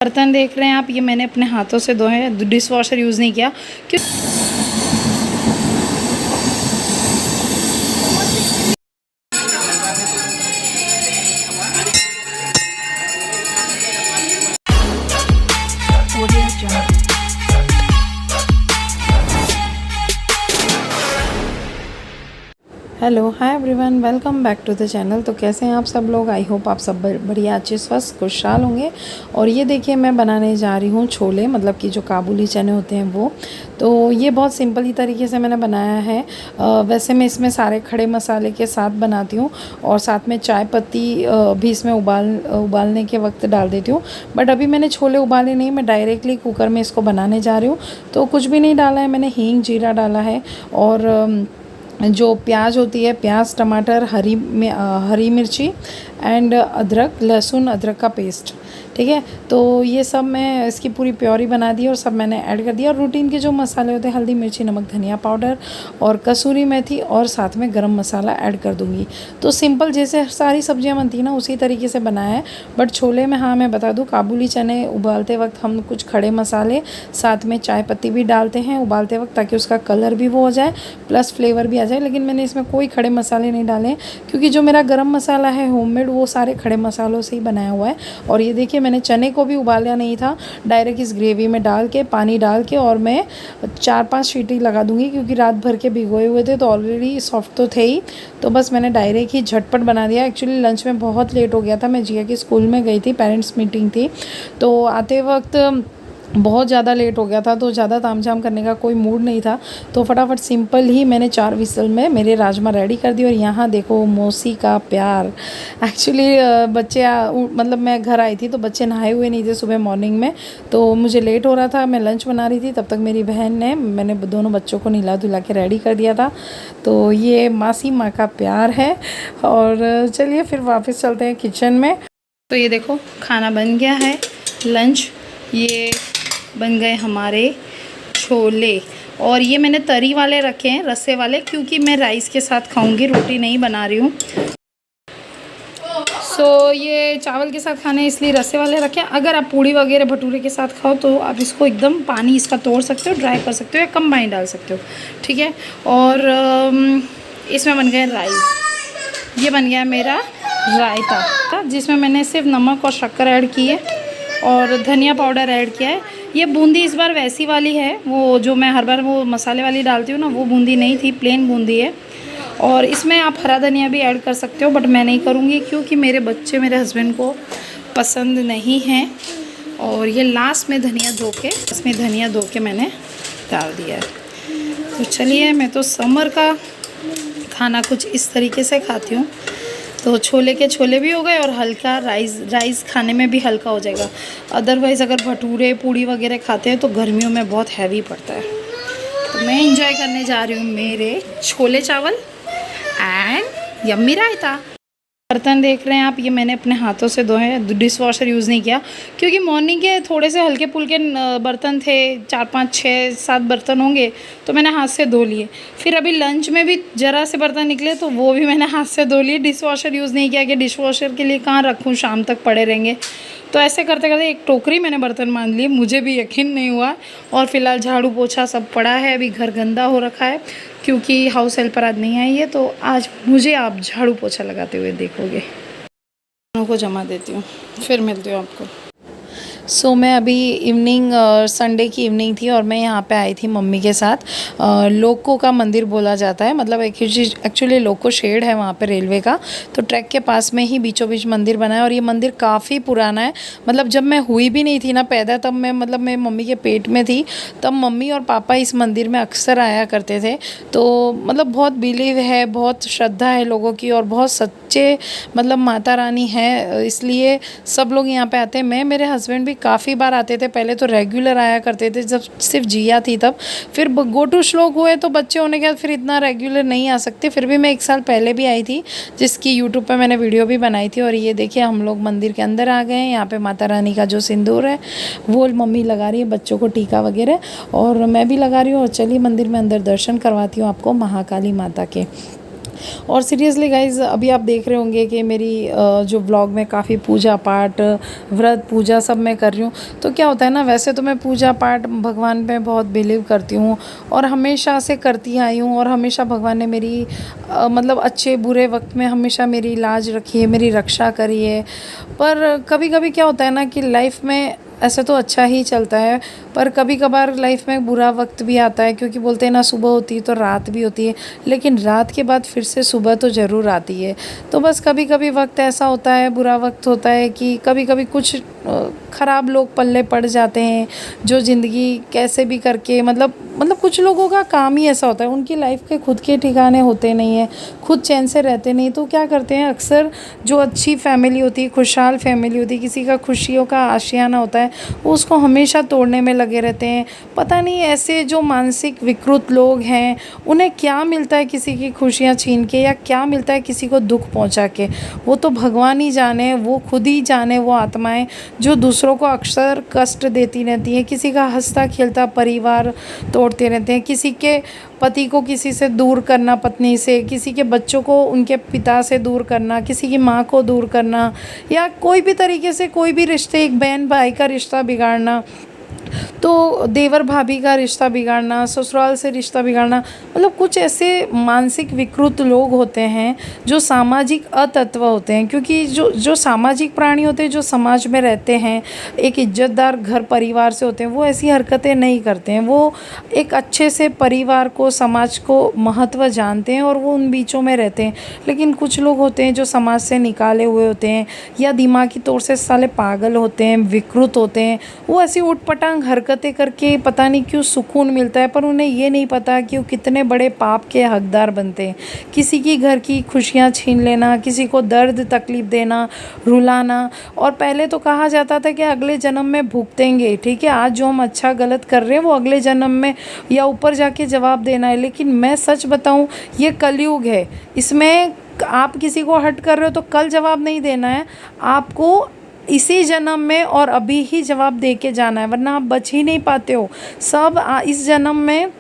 बर्तन देख रहे हैं आप, ये मैंने अपने हाथों से धोए हैं, डिश वॉशर यूज़ नहीं किया क्यों। Hello hi everyone, welcome back to the channel. तो कैसे हैं आप सब लोग? आई होप आप सब बढ़िया अच्छे स्वस्थ खुशहाल होंगे। और ये देखिए मैं बनाने जा रही हूँ छोले, मतलब कि जो काबुली चने होते हैं वो। तो ये बहुत सिंपल ही तरीके से मैंने बनाया है। वैसे मैं इसमें सारे खड़े मसाले के साथ बनाती हूँ और साथ में चाय पत्ती भी इसमें उबालने के वक्त डाल देती हूँ। बट अभी मैंने छोले उबाले नहीं, मैं डायरेक्टली कुकर में इसको बनाने जा रही हूँ। तो कुछ भी नहीं डाला है मैंने, हींग जीरा डाला है और जो प्याज होती है, प्याज टमाटर हरी मिर्ची एंड अदरक लहसुन अदरक का पेस्ट, ठीक है। तो ये सब मैं इसकी पूरी प्योरी बना दी और सब मैंने ऐड कर दिया। और रूटीन के जो मसाले होते हैं, हल्दी मिर्ची नमक धनिया पाउडर और कसूरी मेथी और साथ में गरम मसाला ऐड कर दूँगी। तो सिंपल जैसे सारी सब्जियां बनती हैं ना, उसी तरीके से बनाया है। बट छोले में हाँ मैं बता दूँ, काबुली चने उबालते वक्त हम कुछ खड़े मसाले साथ में चाय पत्ती भी डालते हैं उबालते वक्त, ताकि उसका कलर भी वो हो जाए प्लस फ्लेवर भी आ जाए। लेकिन मैंने इसमें कोई खड़े मसाले नहीं डाले हैं, क्योंकि जो मेरा गरम मसाला है होममेड, वो सारे खड़े मसालों से ही बनाया हुआ है। और ये देखिए मैंने चने को भी उबाला नहीं था, डायरेक्ट इस ग्रेवी में डाल के पानी डाल के और मैं 4-5 सीटी लगा दूंगी, क्योंकि रात भर के भिगोए हुए थे तो ऑलरेडी सॉफ्ट तो थे ही। तो बस मैंने डायरेक्ट ही झटपट बना दिया। एक्चुअली लंच में बहुत लेट हो गया था, मैं जिया के स्कूल में गई थी, पेरेंट्स मीटिंग थी, तो आते वक्त बहुत ज़्यादा लेट हो गया था, तो ज़्यादा तामझाम करने का कोई मूड नहीं था। तो फटाफट सिंपल ही मैंने 4 विसल में मेरे राजमा रेडी कर दिए। और यहाँ देखो मौसी का प्यार। एक्चुअली बच्चे मतलब मैं घर आई थी तो बच्चे नहाए हुए नहीं थे सुबह मॉर्निंग में, तो मुझे लेट हो रहा था, मैं लंच बना रही थी। तब तक मेरी बहन ने मैंने दोनों बच्चों को नहला धुला के रेडी कर दिया था। तो ये मासी माँ का प्यार है। और चलिए फिर वापस चलते हैं किचन में। तो ये देखो खाना बन गया है, लंच। ये बन गए हमारे छोले, और ये मैंने तरी वाले रखे हैं, रस्से वाले, क्योंकि मैं राइस के साथ खाऊंगी, रोटी नहीं बना रही हूँ। सो ये चावल के साथ खाने इसलिए रस्से वाले रखे हैं। अगर आप पूड़ी वगैरह भटूरे के साथ खाओ तो आप इसको एकदम पानी इसका तोड़ सकते हो, ड्राई कर सकते हो या कम पानी डाल सकते हो, ठीक है। और इसमें बन गए राइस। ये बन गया मेरा रायता, जिसमें मैंने सिर्फ नमक और शक्कर ऐड की है और धनिया पाउडर ऐड किया है। ये बूंदी इस बार वैसी वाली है, वो जो मैं हर बार वो मसाले वाली डालती हूँ ना, वो बूंदी नहीं थी, प्लेन बूंदी है। और इसमें आप हरा धनिया भी ऐड कर सकते हो, बट मैं नहीं करूँगी क्योंकि मेरे बच्चे मेरे हस्बैंड को पसंद नहीं है। और ये लास्ट में धनिया धो के मैंने डाल दिया है। तो चलिए, मैं तो समर का खाना कुछ इस तरीके से खाती हूँ। तो छोले के छोले भी हो गए और हल्का राइस खाने में भी हल्का हो जाएगा। अदरवाइज़ अगर भटूरे पूड़ी वगैरह खाते हैं तो गर्मियों में बहुत हैवी पड़ता है। तो मैं इंजॉय करने जा रही हूँ मेरे छोले चावल एंड यम्मी रायता। बर्तन देख रहे हैं आप, ये मैंने अपने हाथों से धोए हैं, डिश वॉशर यूज़ नहीं किया, क्योंकि मॉर्निंग के थोड़े से हल्के फुल्के बर्तन थे, 4-5-6-7 बर्तन होंगे, तो मैंने हाथ से धो लिए। फिर अभी लंच में भी ज़रा से बर्तन निकले तो वो भी मैंने हाथ से धो लिए। डिश वॉशर यूज़ नहीं किया कि डिश वॉशर के लिए कहाँ रखूँ, शाम तक पड़े रहेंगे। तो ऐसे करते करते एक टोकरी मैंने बर्तन मान लिए, मुझे भी यकीन नहीं हुआ। और फिलहाल झाड़ू पोछा सब पड़ा है, अभी घर गंदा हो रखा है क्योंकि हाउस हेल्पर आज नहीं आई है। तो आज मुझे आप झाड़ू पोछा लगाते हुए देखोगे। दोनों को जमा देती हूँ, फिर मिलती हूँ आपको। सो मैं अभी इवनिंग संडे की इवनिंग थी और मैं यहाँ पे आई थी मम्मी के साथ। लोको का मंदिर बोला जाता है, मतलब एक्चुअली लोको शेड है वहाँ पे रेलवे का। तो ट्रैक के पास में ही बीचों बीच मंदिर बना है और ये मंदिर काफ़ी पुराना है। मतलब जब मैं हुई भी नहीं थी ना पैदा, तब मैं मम्मी के पेट में थी, तब मम्मी और पापा इस मंदिर में अक्सर आया करते थे। तो मतलब बहुत बिलीव है, बहुत श्रद्धा है लोगों की और बहुत सच्चे मतलब माता रानी है, इसलिए सब लोग यहाँ पे आते हैं। मेरे हस्बैंड काफ़ी बार आते थे, पहले तो रेगुलर आया करते थे जब सिर्फ जिया थी तब। फिर गो टू श्लोक हुए तो बच्चे होने के बाद फिर इतना रेगुलर नहीं आ सकते। फिर भी मैं 1 साल पहले भी आई थी, जिसकी यूट्यूब पे मैंने वीडियो भी बनाई थी। और ये देखिए हम लोग मंदिर के अंदर आ गए हैं। यहाँ पे माता रानी का जो सिंदूर है वो मम्मी लगा रही है, बच्चों को टीका वगैरह, और मैं भी लगा रही हूँ। और चलिए मंदिर में अंदर दर्शन करवाती हूँ आपको महाकाली माता के। और सीरियसली गाइज़ अभी आप देख रहे होंगे कि मेरी जो व्लॉग में काफ़ी पूजा पाठ, व्रत, पूजा सब मैं कर रही हूँ। तो क्या होता है ना, वैसे तो मैं पूजा पाठ भगवान पे बहुत बिलीव करती हूँ और हमेशा से करती आई हूँ, और हमेशा भगवान ने मेरी मतलब अच्छे बुरे वक्त में हमेशा मेरी लाज रखी है, मेरी रक्षा करी है। पर कभी कभी क्या होता है ना कि लाइफ में ऐसे तो अच्छा ही चलता है, पर कभी कभार लाइफ में बुरा वक्त भी आता है, क्योंकि बोलते हैं ना सुबह होती है तो रात भी होती है, लेकिन रात के बाद फिर से सुबह तो ज़रूर आती है। तो बस कभी कभी वक्त ऐसा होता है, बुरा वक्त होता है कि कभी कभी कुछ ख़राब लोग पल्ले पड़ जाते हैं, जो ज़िंदगी कैसे भी करके मतलब कुछ लोगों का काम ही ऐसा होता है, उनकी लाइफ के खुद के ठिकाने होते नहीं हैं, खुद चैन से रहते नहीं। तो क्या करते हैं, अक्सर जो अच्छी फैमिली होती है, खुशहाल फैमिली होती है, किसी का खुशियों का आशियाना होता है, वो उसको हमेशा तोड़ने में लगे रहते हैं। पता नहीं ऐसे जो मानसिक विकृत लोग हैं, उन्हें क्या मिलता है किसी की खुशियाँ छीन के, या क्या मिलता है किसी को दुख पहुंचा के, वो तो भगवान ही जाने, वो खुद ही जाने। वो आत्माएं जो दूसरों को अक्सर कष्ट देती रहती हैं, किसी का हंसता खेलता परिवार तोड़ते रहते हैं, किसी के पति को किसी से दूर करना, पत्नी से, किसी के बच्चों को उनके पिता से दूर करना, किसी की माँ को दूर करना, या कोई भी तरीके से कोई भी रिश्ते, एक बहन भाई का रिश्ता बिगाड़ना, तो देवर भाभी का रिश्ता बिगाड़ना, ससुराल से रिश्ता बिगाड़ना। मतलब कुछ ऐसे मानसिक विकृत लोग होते हैं जो सामाजिक अतत्व होते हैं, क्योंकि जो जो सामाजिक प्राणी होते हैं, जो समाज में रहते हैं, एक इज्जतदार घर परिवार से होते हैं, वो ऐसी हरकतें नहीं करते हैं। वो एक अच्छे से परिवार को, समाज को महत्व जानते हैं और वो उन बीचों में रहते हैं। लेकिन कुछ लोग होते हैं जो समाज से निकाले हुए होते हैं, या दिमागी तौर से साले पागल होते हैं, विकृत होते हैं। वो ऐसी उटपटांग हरकतें करके पता नहीं क्यों सुकून मिलता है, पर उन्हें ये नहीं पता कि वो कितने बड़े पाप के हकदार बनते हैं। किसी की घर की खुशियाँ छीन लेना, किसी को दर्द तकलीफ़ देना, रुलाना। और पहले तो कहा जाता था कि अगले जन्म में भुगतेंगे, ठीक है, आज जो हम अच्छा गलत कर रहे हैं वो अगले जन्म में या ऊपर जाके जवाब देना है। लेकिन मैं सच बताऊं, ये कलयुग है, इसमें आप किसी को हर्ट कर रहे हो तो कल जवाब नहीं देना है, आपको इसी जन्म में और अभी ही जवाब दे के जाना है, वरना आप बच ही नहीं पाते हो। सब इस जन्म में,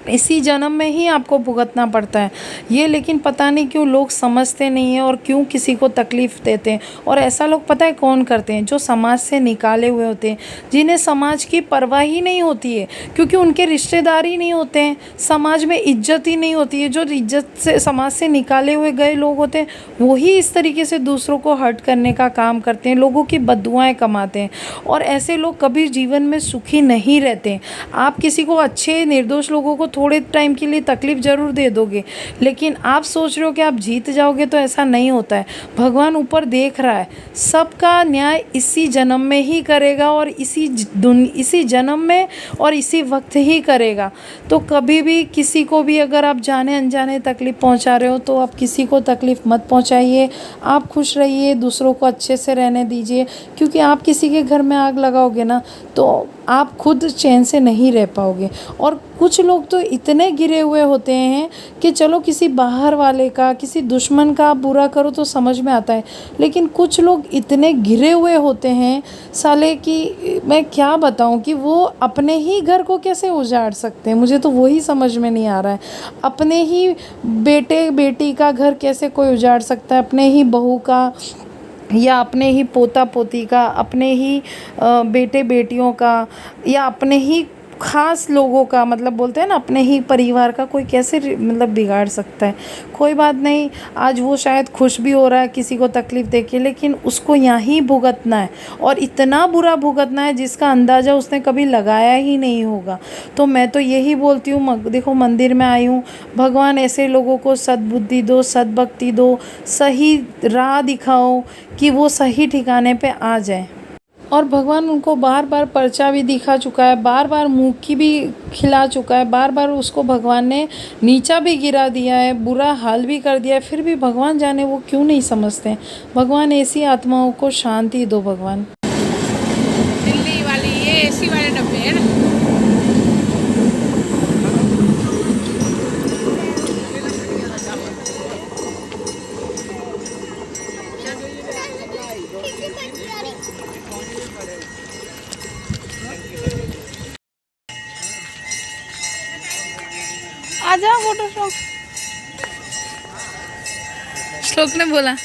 इसी जन्म में ही आपको भुगतना पड़ता है ये। लेकिन पता नहीं क्यों लोग समझते नहीं हैं और क्यों किसी को तकलीफ़ देते हैं। और ऐसा लोग पता है कौन करते हैं, जो समाज से निकाले हुए होते हैं, जिन्हें समाज की परवाह ही नहीं होती है, क्योंकि उनके रिश्तेदार ही नहीं होते हैं, समाज में इज्जत ही नहीं होती है। जो इज्जत से समाज से निकाले हुए गए लोग होते हैं, वही इस तरीके से दूसरों को हर्ट करने का काम करते हैं, लोगों की बद्दुआएं कमाते हैं। और ऐसे लोग कभी जीवन में सुखी नहीं रहते। आप किसी को, अच्छे निर्दोष लोगों को थोड़े टाइम के लिए तकलीफ ज़रूर दे दोगे, लेकिन आप सोच रहे हो कि आप जीत जाओगे, तो ऐसा नहीं होता है। भगवान ऊपर देख रहा है, सबका न्याय इसी जन्म में ही करेगा, और इसी जन्म में और इसी वक्त ही करेगा। तो कभी भी किसी को भी अगर आप जाने अनजाने तकलीफ़ पहुंचा रहे हो, तो आप किसी को तकलीफ़ मत पहुंचाइए। आप खुश रहिए, दूसरों को अच्छे से रहने दीजिए, क्योंकि आप किसी के घर में आग लगाओगे ना, तो आप खुद चैन से नहीं रह पाओगे। और कुछ लोग तो इतने गिरे हुए होते हैं कि चलो किसी बाहर वाले का, किसी दुश्मन का आप बुरा करो तो समझ में आता है, लेकिन कुछ लोग इतने गिरे हुए होते हैं साले कि मैं क्या बताऊं कि वो अपने ही घर को कैसे उजाड़ सकते हैं। मुझे तो वही समझ में नहीं आ रहा है, अपने ही बेटे बेटी का घर कैसे कोई उजाड़ सकता है, अपने ही बहू का, या अपने ही पोता पोती का, अपने ही बेटे बेटियों का, या अपने ही ख़ास लोगों का, मतलब बोलते हैं ना अपने ही परिवार का, कोई कैसे मतलब बिगाड़ सकता है। कोई बात नहीं, आज वो शायद खुश भी हो रहा है किसी को तकलीफ़ देके, लेकिन उसको यहाँ ही भुगतना है, और इतना बुरा भुगतना है जिसका अंदाज़ा उसने कभी लगाया ही नहीं होगा। तो मैं तो यही बोलती हूँ, देखो मंदिर में आई हूँ, भगवान ऐसे लोगों को सद्बुद्धि दो, सद्भक्ति दो, सही राह दिखाओ कि वो सही ठिकाने पे आ जाए। और भगवान उनको बार बार पर्चा भी दिखा चुका है, बार बार मुँह की भी खिला चुका है, बार बार उसको भगवान ने नीचा भी गिरा दिया है, बुरा हाल भी कर दिया है, फिर भी भगवान जाने वो क्यों नहीं समझते हैं। भगवान ऐसी आत्माओं को शांति दो भगवान। दिल्ली वाली ये एसी वाले डब्बे हैं ना। आजा फोटो शॉप। श्लोक ने बोला।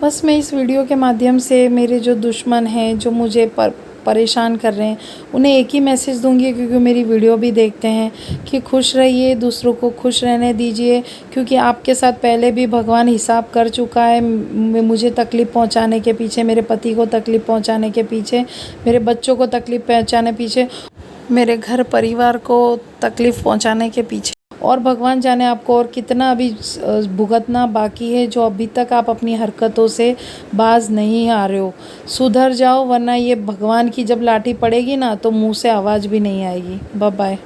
बस मैं इस वीडियो के माध्यम से मेरे जो दुश्मन हैं, जो मुझे परेशान कर रहे हैं, उन्हें एक ही मैसेज दूंगी, क्योंकि मेरी वीडियो भी देखते हैं, कि खुश रहिए, दूसरों को खुश रहने दीजिए, क्योंकि आपके साथ पहले भी भगवान हिसाब कर चुका है। मुझे तकलीफ़ पहुंचाने के पीछे, मेरे पति को तकलीफ़ पहुंचाने के पीछे, मेरे बच्चों को तकलीफ़ पहुंचाने पीछे, मेरे घर परिवार को तकलीफ़ पहुंचाने के पीछे, और भगवान जाने आपको और कितना अभी भुगतना बाकी है, जो अभी तक आप अपनी हरकतों से बाज नहीं आ रहे हो। सुधर जाओ, वरना ये भगवान की जब लाठी पड़ेगी ना, तो मुंह से आवाज़ भी नहीं आएगी। Bye bye.